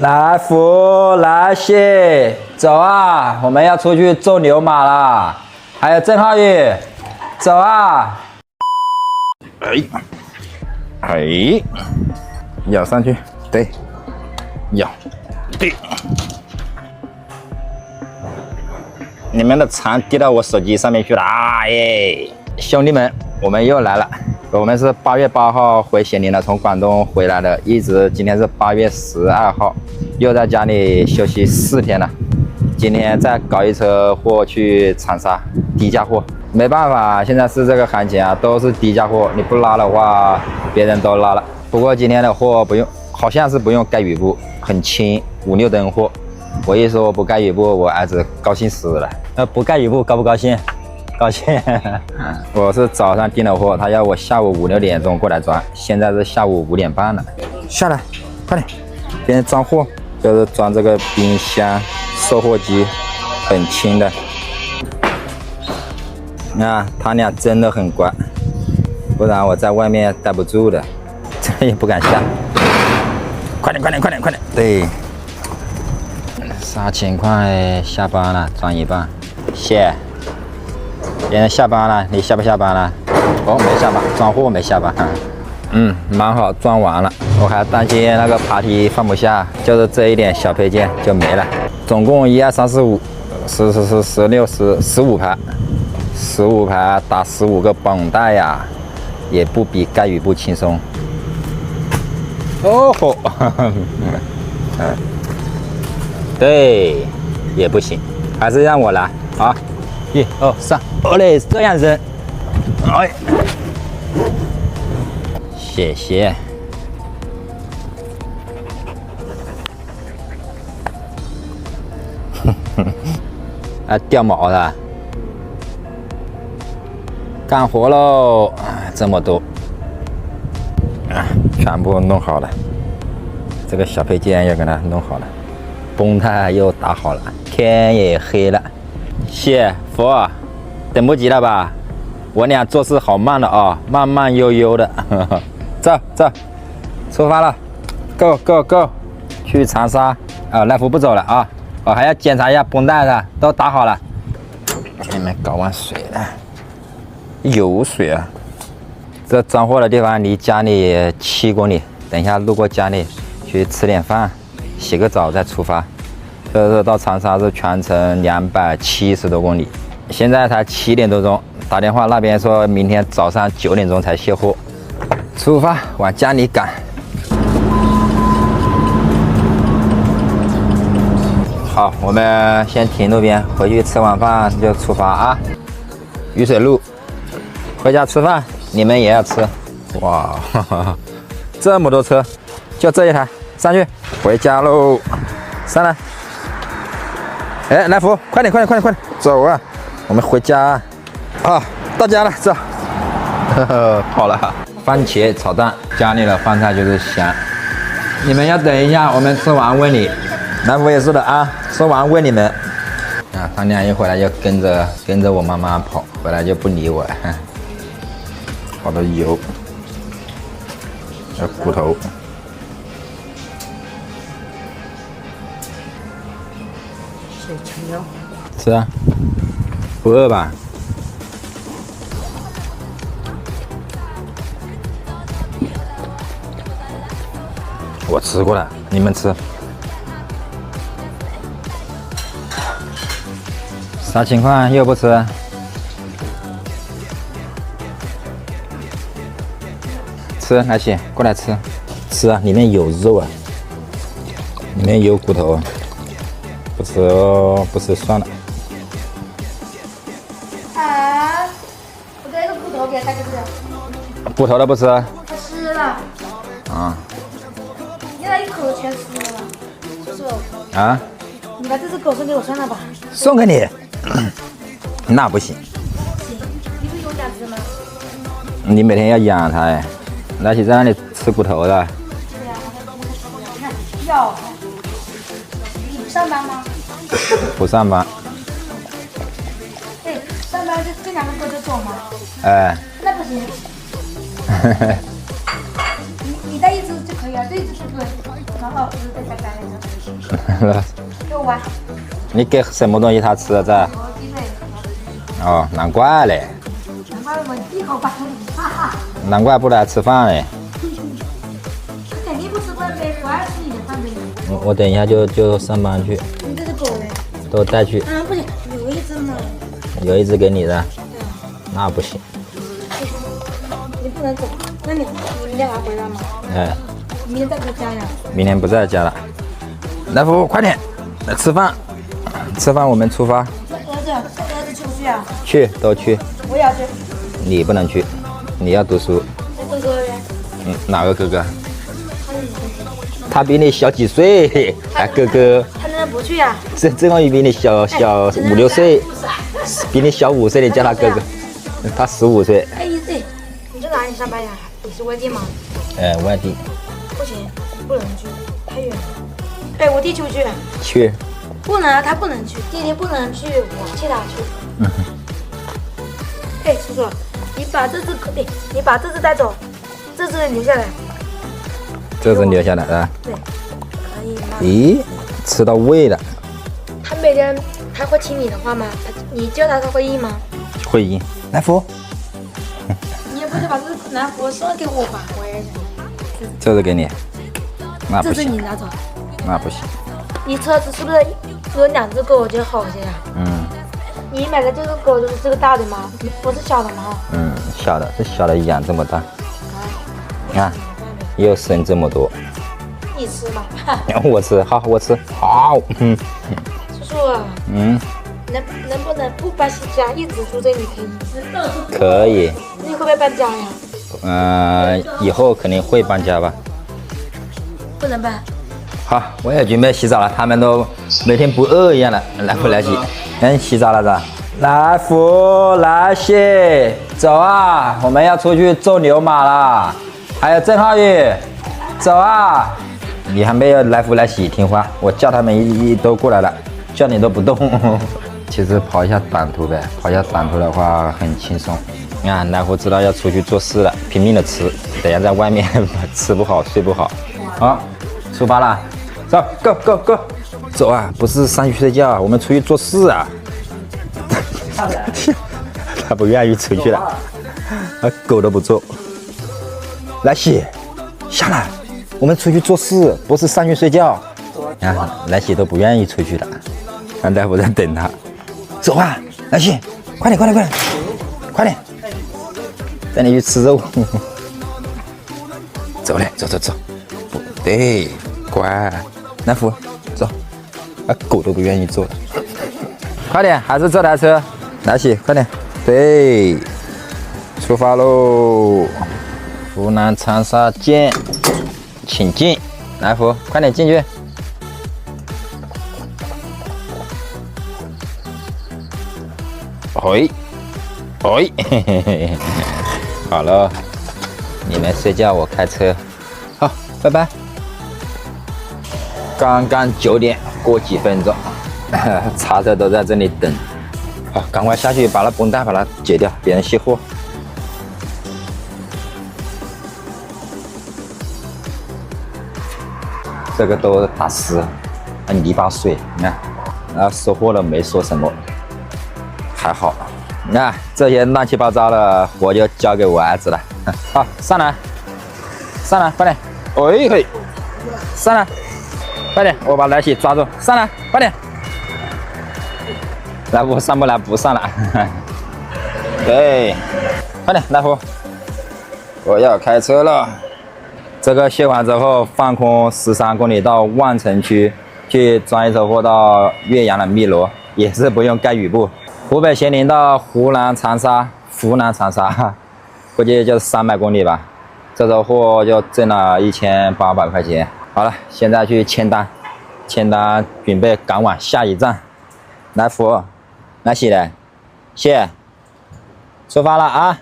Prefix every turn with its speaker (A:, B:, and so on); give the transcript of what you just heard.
A: 来福，来谢，走啊！我们要出去揍牛马啦！还有郑浩宇，走啊！
B: 哎，咬上去，对，咬，对。你们的蚕滴到我手机上面去了啊！耶，兄弟们，我们又来了。我们是8月8号回咸宁的，从广东回来的，一直今天是8月12号，又在家里休息4天了。今天再搞一车货去长沙，低价货。没办法，现在是这个行情啊，都是低价货，你不拉的话，别人都拉了。不过今天的货不用，好像是不用盖雨布，很轻，5、6吨货。我一说不盖雨布，我儿子高兴死了。
A: 不盖雨布高不高兴？高兴。
B: 我是早上订的货，他要我下午5、6点钟过来装，现在是下午5点半了。下来，快点，别人装货，就是装这个冰箱、售货机，很轻的。啊，他俩真的很乖，不然我在外面待不住的，这也不敢下。快点，快点，快点，快点！对，3000块下班了，装一半，谢。别人下班了，你下不下班了？哦，没下班，装货没下班。蛮好，装完了。我还担心那个爬梯放不下，就是这一点小配件就没了。总共1、2、3、4、5、15排，15排打15个绷带呀，也不比盖雨布轻松。哦吼，对，也不行，还是让我来啊！1、2、3，哦嘞，这样扔，哎，谢谢。还掉毛了，干活喽！这么多，全部弄好了。这个小配件也给它弄好了，绷带又打好了，天也黑了。谢福，等不及了吧？我俩做事好慢的啊，慢慢悠悠的。走走，出发了 ，Go Go Go， 去长沙啊！来福不走了啊！我还要检查一下绷带的，都打好了。你们搞完水了，有水啊！这装货的地方离家里7公里，等一下路过家里去吃点饭，洗个澡再出发。这到长沙是全程270多公里，现在才7点多钟，打电话那边说明天早上9点钟才卸货，出发往家里赶。好，我们先停路边，回去吃完饭就出发啊。雨水路，回家吃饭，你们也要吃。哇，哈哈，这么多车，就这一台，上去，回家喽，上来。哎，来福，快点，快点，快点，快点，走啊！我们回家啊，到家了，走。呵呵，跑了。番茄炒蛋，家里的饭菜就是香。你们要等一下，我们吃完问你。来福也是的啊，吃完问你们。啊，他俩一回来就跟着我妈妈跑，回来就不理我。好多油，还有骨头。吃啊，不饿吧？我吃过了，你们吃。啥情况？又不吃？吃，来姐，过来吃。吃啊，里面有肉啊，里面有骨头。不吃哦，不吃算了。
C: 啊，我这个骨头给大哥吃。
B: 骨头的不吃？
C: 不吃了。
B: 啊。
C: 你那一口都全吃了，叔叔。
B: 啊？
C: 你把这只狗送给我算了吧。
B: 送给你？那不行。
C: 行，你不有2只吗？
B: 你每天要养它哎，来起在那里吃骨头的。
C: 对呀，你看要。你不上班吗？
B: 不上班。
C: 对，上班就这2个狗就走吗？
B: 哎。
C: 那不行。你带一只就可以了，这一只是不对。然后再加一个，给我玩。
B: 你给什么东西它吃啊？这？
C: 我闭嘴。
B: 哦，难怪嘞，
C: 难怪我一口把它哈哈。
B: 难怪不来吃饭嘞。
C: 他肯定不吃饭呗，不爱吃你的饭呗。
B: 我等一下就上班去，
C: 你这只狗嘞？
B: 都带去。
C: 不行，有一只嘛。
B: 有一只给你的，那不行。
C: 你不能走，那你明天还回来吗？
B: 哎，
C: 明天在这家呀？
B: 明天不在家了。来福，快点来吃饭，吃饭我们出发。
C: 儿子去不去啊？
B: 去，都去。
C: 我也要去。
B: 你不能去，你要读书。
C: 那哥哥嘞？
B: 哪个哥哥？他比你小几岁，还哥哥。
C: 他能不去呀？
B: 郑浩宇比你小5、6岁，比你小5岁，你叫他哥哥。他15岁。
C: 哎，你在哪里上班呀？你是外地吗？
B: 外地。
C: 不行，不能去，太远了。哎，我弟去不去？
B: 去。
C: 不能啊，他不能去，弟弟不能去，我替他去。哎，叔叔，你把这只带走，这只留下来。
B: 这只留下来啊？
C: 对，可以吗？
B: 咦，吃到位了。
C: 他每天他会听你的话吗？你叫他会应吗？
B: 会应。来福，
C: 你也不是把这个南佛送给我吧？我也想。
B: 这只给你。那不
C: 这只
B: 行。
C: 你拿走。
B: 那不行。
C: 你车子是不是有2只狗就好些呀？你买的这个狗就是这个大的吗？不是小的吗？
B: 小的，这小的养这么大，你看又生这么多。
C: 你吃吗？
B: 我吃，好，我吃，好。
C: 叔叔，能不能不搬家，一直住这里可以？
B: 可以。
C: 你会不会搬家呀？
B: 以后肯定会搬家吧。
C: 不能搬。
B: 好，我也准备洗澡了，他们都每天不饿一样的，来不来洗？洗澡了是吧？
A: 来福，来西，走啊！我们要出去揍牛马了。还有郑浩宇，走啊！
B: 你还没有来福来洗，听话，我叫他们都过来了，叫你都不动。其实跑一下短途呗，跑一下短途的话很轻松。你看来福知道要出去做事了，拼命的吃，等下在外面吃不好睡不好。好，出发了，走 ，go go go， 走啊！不是上去睡觉，我们出去做事啊。他不愿意出去了，狗都不做。来喜，下来，我们出去做事，不是上去睡觉。啊，来喜都不愿意出去了，俺大夫在等他。走啊，来喜，快点，快点，快点，快点，带你去吃肉。走嘞，走走走，不对，乖，来福，走。狗都不愿意坐了。快点，还是这台车。来喜，快点，对，出发喽！湖南长沙见，请进。来福，快点进去。嘿，嘿，嘿嘿嘿，好了，你们睡觉，我开车。好，拜拜。刚刚9点过几分钟，茶车都在这里等。好，赶快下去把那绷带把它解掉，别人卸货。这个都打湿，泥巴水，你看，然后收货了没说什么，还好。你看这些乱七八糟的活就交给我儿子了。好，上来，上来，快点！哎嘿，上来，快点！我把来喜抓住，上来，快点！来福上不来，不上了。对，快点，来福，我要开车了。这个卸完之后，放空13公里到万城区，去装一车货到岳阳的汨罗，也是不用盖雨布。湖北咸宁到湖南长沙，估计就是300公里吧。这车货就挣了1800块钱。好了，现在去签单，准备赶往下一站。来福。来喜的，谢，出发了啊！